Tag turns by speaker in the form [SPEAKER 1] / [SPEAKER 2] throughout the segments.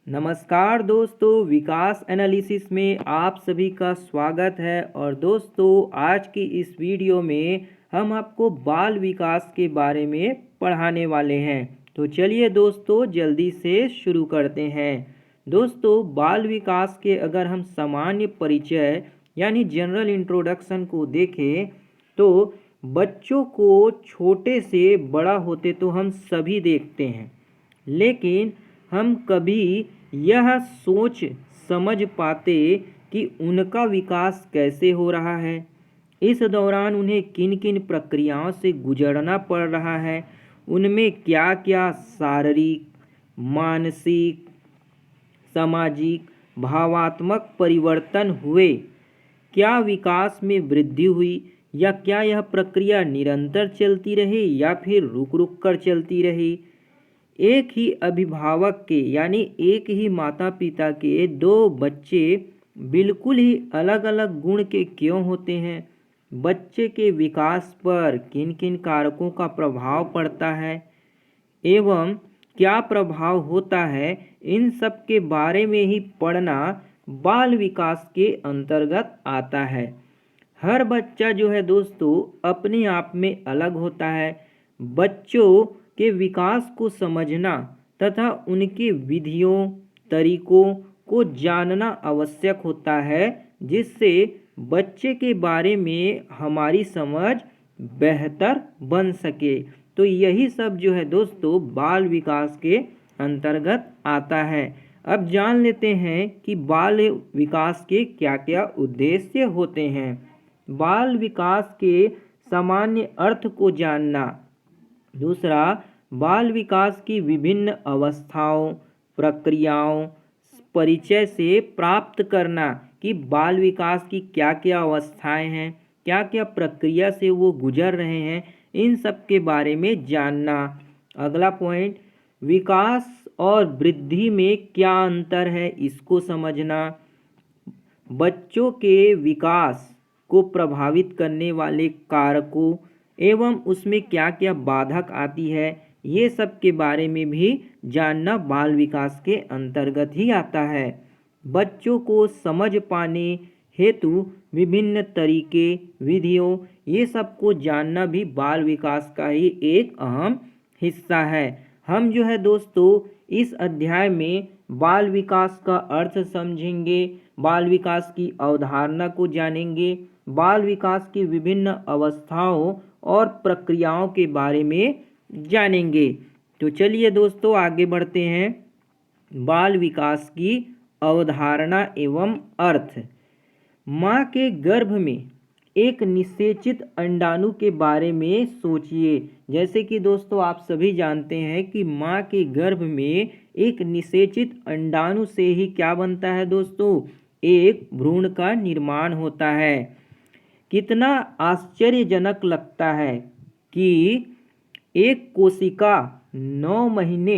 [SPEAKER 1] नमस्कार दोस्तों, विकास एनालिसिस में आप सभी का स्वागत है। और दोस्तों, आज की इस वीडियो में हम आपको बाल विकास के बारे में पढ़ाने वाले हैं। तो चलिए दोस्तों, जल्दी से शुरू करते हैं। दोस्तों, बाल विकास के अगर हम सामान्य परिचय यानी जनरल इंट्रोडक्शन को देखें तो बच्चों को छोटे से बड़ा होते तो हम सभी देखते हैं, लेकिन हम कभी यह सोच समझ पाते कि उनका विकास कैसे हो रहा है, इस दौरान उन्हें किन किन प्रक्रियाओं से गुजरना पड़ रहा है, उनमें क्या क्या शारीरिक, मानसिक, सामाजिक, भावात्मक परिवर्तन हुए, क्या विकास में वृद्धि हुई या क्या यह प्रक्रिया निरंतर चलती रही या फिर रुक रुक कर चलती रही। एक ही अभिभावक के यानी एक ही माता पिता के दो बच्चे बिल्कुल ही अलग अलग गुण के क्यों होते हैं, बच्चे के विकास पर किन किन कारकों का प्रभाव पड़ता है एवं क्या प्रभाव होता है, इन सब के बारे में ही पढ़ना बाल विकास के अंतर्गत आता है। हर बच्चा जो है दोस्तों अपने आप में अलग होता है। बच्चों के विकास को समझना तथा उनके विधियों तरीकों को जानना आवश्यक होता है, जिससे बच्चे के बारे में हमारी समझ बेहतर बन सके। तो यही सब जो है दोस्तों बाल विकास के अंतर्गत आता है। अब जान लेते हैं कि बाल विकास के क्या क्या उद्देश्य होते हैं। बाल विकास के सामान्य अर्थ को जानना। दूसरा, बाल विकास की विभिन्न अवस्थाओं, प्रक्रियाओं परिचय से प्राप्त करना कि बाल विकास की क्या क्या अवस्थाएं हैं, क्या क्या प्रक्रिया से वो गुजर रहे हैं, इन सब के बारे में जानना। अगला पॉइंट, विकास और वृद्धि में क्या अंतर है, इसको समझना। बच्चों के विकास को प्रभावित करने वाले कारकों एवं उसमें क्या क्या बाधक आती है, ये सब के बारे में भी जानना बाल विकास के अंतर्गत ही आता है। बच्चों को समझ पाने हेतु विभिन्न तरीके, विधियों, ये सब को जानना भी बाल विकास का ही एक अहम हिस्सा है। हम जो है दोस्तों इस अध्याय में बाल विकास का अर्थ समझेंगे, बाल विकास की अवधारणा को जानेंगे, बाल विकास की विभिन्न अवस्थाओं और प्रक्रियाओं के बारे में जानेंगे। तो चलिए दोस्तों आगे बढ़ते हैं। बाल विकास की अवधारणा एवं अर्थ। माँ के गर्भ में एक निषेचित अंडाणु के बारे में सोचिए। जैसे कि दोस्तों आप सभी जानते हैं कि माँ के गर्भ में एक निषेचित अंडाणु से ही क्या बनता है दोस्तों, एक भ्रूण का निर्माण होता है। कितना आश्चर्यजनक लगता है कि एक कोशिका 9 महीने,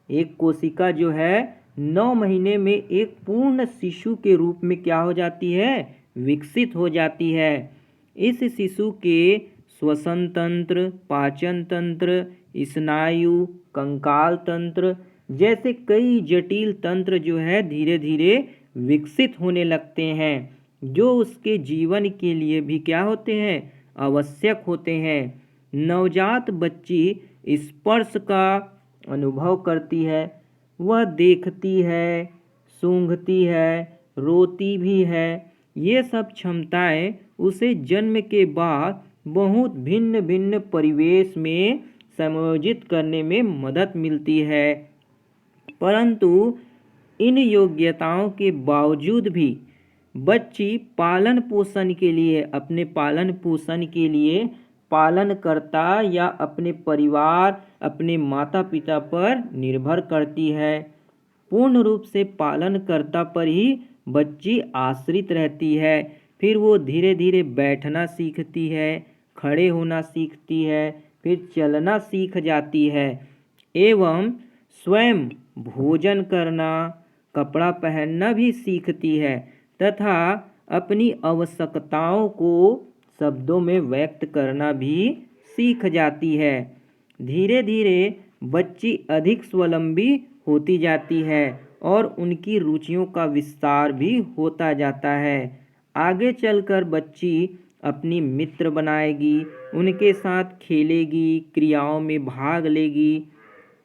[SPEAKER 1] एक कोशिका जो है 9 महीने में एक पूर्ण शिशु के रूप में क्या हो जाती है, विकसित हो जाती है। इस शिशु के श्वसन तंत्र, पाचन तंत्र, स्नायु, कंकाल तंत्र जैसे कई जटिल तंत्र जो है धीरे धीरे विकसित होने लगते हैं, जो उसके जीवन के लिए भी क्या होते हैं, आवश्यक होते हैं। नवजात बच्ची स्पर्श का अनुभव करती है, वह देखती है, सूंघती है, रोती भी है। ये सब क्षमताएं उसे जन्म के बाद बहुत भिन्न भिन्न परिवेश में समायोजित करने में मदद मिलती है। परंतु इन योग्यताओं के बावजूद भी बच्ची पालन पोषण के लिए, अपने पालन पोषण के लिए पालनकर्ता या अपने परिवार, अपने माता पिता पर निर्भर करती है। पूर्ण रूप से पालनकर्ता पर ही बच्ची आश्रित रहती है। फिर वो धीरे धीरे बैठना सीखती है, खड़े होना सीखती है, फिर चलना सीख जाती है एवं स्वयं भोजन करना, कपड़ा पहनना भी सीखती है तथा अपनी आवश्यकताओं को शब्दों में व्यक्त करना भी सीख जाती है। धीरे धीरे बच्ची अधिक स्वावलंबी होती जाती है और उनकी रुचियों का विस्तार भी होता जाता है। आगे चलकर बच्ची अपनी मित्र बनाएगी, उनके साथ खेलेगी, क्रियाओं में भाग लेगी।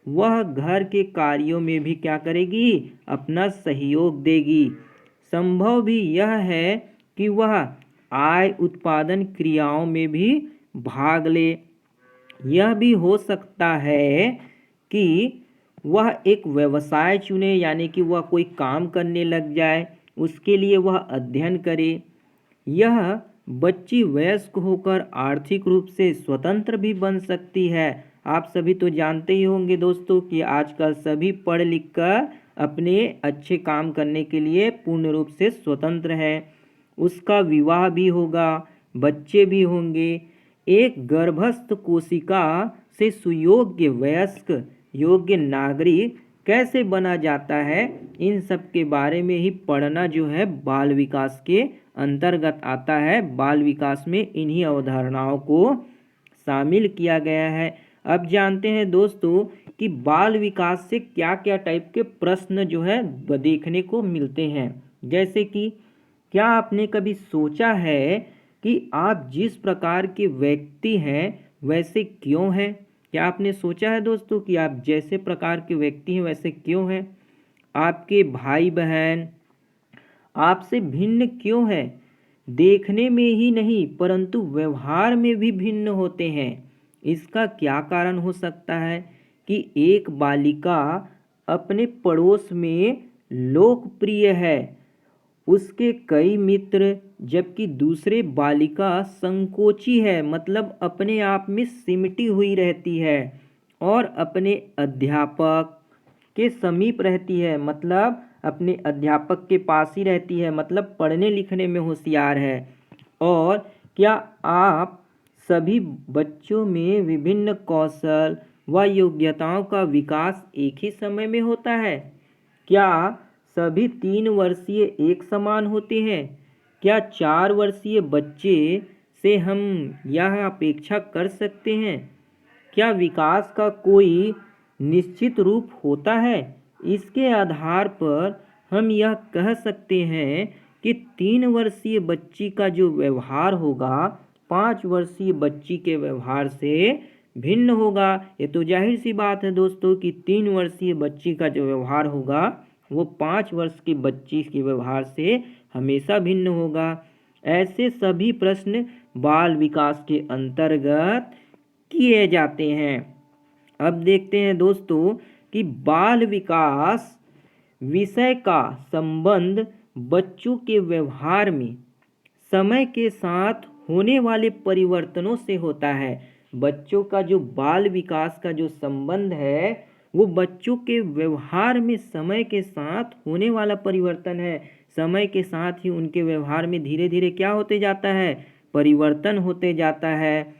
[SPEAKER 1] वह घर के कार्यों में भी क्या करेगी, अपना सहयोग देगी। संभव भी यह है कि वह आय उत्पादन क्रियाओं में भी भाग ले। यह भी हो सकता है कि वह एक व्यवसाय चुने, यानी कि वह कोई काम करने लग जाए, उसके लिए वह अध्ययन करे। यह बच्ची वयस्क होकर आर्थिक रूप से स्वतंत्र भी बन सकती है। आप सभी तो जानते ही होंगे दोस्तों कि आजकल सभी पढ़ लिख कर अपने अच्छे काम करने के लिए पूर्ण रूप से स्वतंत्र है। उसका विवाह भी होगा, बच्चे भी होंगे। एक गर्भस्थ कोशिका से सुयोग्य वयस्क योग्य नागरिक कैसे बना जाता है, इन सब के बारे में ही पढ़ना जो है बाल विकास के अंतर्गत आता है। बाल विकास में इन्हीं अवधारणाओं को शामिल किया गया है। अब जानते हैं दोस्तों कि बाल विकास से क्या क्या टाइप के प्रश्न जो है देखने को मिलते हैं। जैसे कि क्या आपने कभी सोचा है कि आप जिस प्रकार के व्यक्ति हैं वैसे क्यों हैं? क्या आपने सोचा है दोस्तों कि आप जैसे प्रकार के व्यक्ति हैं वैसे क्यों हैं? आपके भाई बहन आपसे भिन्न क्यों हैं? देखने में ही नहीं परंतु व्यवहार में भी भिन्न होते हैं। इसका क्या कारण हो सकता है कि एक बालिका अपने पड़ोस में लोकप्रिय है, उसके कई मित्र, जबकि दूसरे बालिका संकोची है, मतलब अपने आप में सिमटी हुई रहती है और अपने अध्यापक के समीप रहती है, मतलब अपने अध्यापक के पास ही रहती है, मतलब पढ़ने लिखने में होशियार है। और क्या आप सभी बच्चों में विभिन्न कौशल व योग्यताओं का विकास एक ही समय में होता है? क्या सभी 3 वर्षीय एक समान होते हैं? क्या 4 वर्षीय बच्चे से हम यह अपेक्षा कर सकते हैं? क्या विकास का कोई निश्चित रूप होता है? इसके आधार पर हम यह कह सकते हैं कि 3 वर्षीय बच्ची का जो व्यवहार होगा 5 वर्षीय बच्ची के व्यवहार से भिन्न होगा। ये तो जाहिर सी बात है दोस्तों कि 3 वर्षीय बच्ची का जो व्यवहार होगा वो 5 वर्ष की बच्ची के व्यवहार से हमेशा भिन्न होगा। ऐसे सभी प्रश्न बाल विकास के अंतर्गत किए जाते हैं। अब देखते हैं दोस्तों कि बाल विकास विषय का संबंध बच्चों के व्यवहार में समय के साथ होने वाले परिवर्तनों से होता है। बच्चों का जो बाल विकास का जो संबंध है वो बच्चों के व्यवहार में समय के साथ होने वाला परिवर्तन है। समय के साथ ही उनके व्यवहार में धीरे धीरे क्या होते जाता है, परिवर्तन होते जाता है।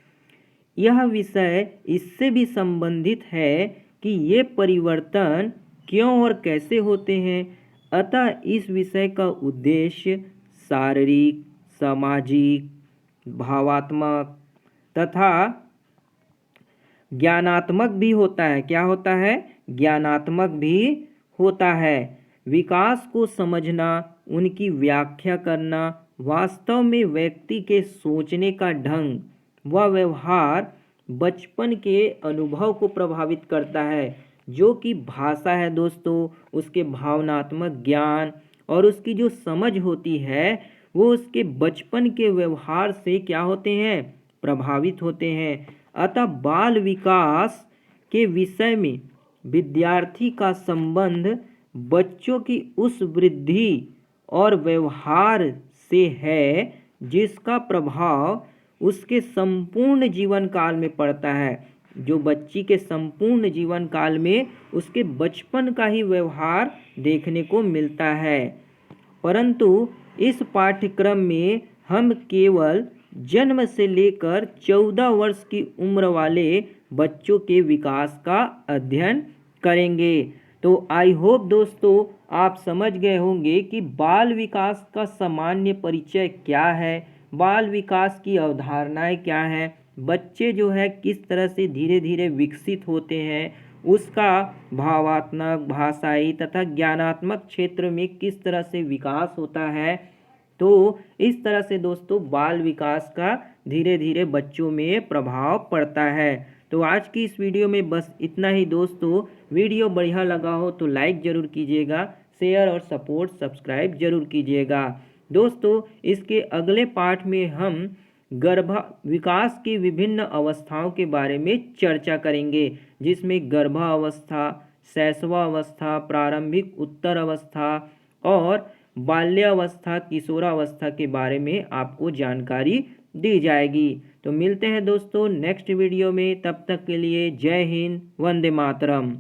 [SPEAKER 1] यह विषय इससे भी संबंधित है कि ये परिवर्तन क्यों और कैसे होते हैं। अतः इस विषय का उद्देश्य शारीरिक, सामाजिक, भावात्मक तथा ज्ञानात्मक भी होता है। क्या होता है? ज्ञानात्मक भी होता है। विकास को समझना, उनकी व्याख्या करना, वास्तव में व्यक्ति के सोचने का ढंग व व्यवहार बचपन के अनुभव को प्रभावित करता है। जो कि भाषा है दोस्तों, उसके भावनात्मक ज्ञान और उसकी जो समझ होती है वो उसके बचपन के व्यवहार से क्या होते हैं, प्रभावित होते हैं। अतः बाल विकास के विषय में विद्यार्थी का संबंध बच्चों की उस वृद्धि और व्यवहार से है जिसका प्रभाव उसके संपूर्ण जीवन काल में पड़ता है। जो बच्ची के संपूर्ण जीवन काल में उसके बचपन का ही व्यवहार देखने को मिलता है। परंतु इस पाठ्यक्रम में हम केवल जन्म से लेकर 14 वर्ष की उम्र वाले बच्चों के विकास का अध्ययन करेंगे। तो आई होप दोस्तों आप समझ गए होंगे कि बाल विकास का सामान्य परिचय क्या है, बाल विकास की अवधारणाएं क्या हैं, बच्चे जो है किस तरह से धीरे धीरे विकसित होते हैं, उसका भावात्मक, भाषाई तथा ज्ञानात्मक क्षेत्र में किस तरह से विकास होता है। तो इस तरह से दोस्तों बाल विकास का धीरे धीरे बच्चों में प्रभाव पड़ता है। तो आज की इस वीडियो में बस इतना ही दोस्तों। वीडियो बढ़िया लगा हो तो लाइक ज़रूर कीजिएगा, शेयर और सब्सक्राइब जरूर कीजिएगा। दोस्तों इसके अगले पार्ट में हम गर्भ विकास की विभिन्न अवस्थाओं के बारे में चर्चा करेंगे, जिसमें गर्भावस्था, शैशवावस्था, प्रारंभिक उत्तर अवस्था और बाल्यावस्था, किशोरावस्था के बारे में आपको जानकारी दी जाएगी। तो मिलते हैं दोस्तों नेक्स्ट वीडियो में, तब तक के लिए जय हिंद, वंदे मातरम।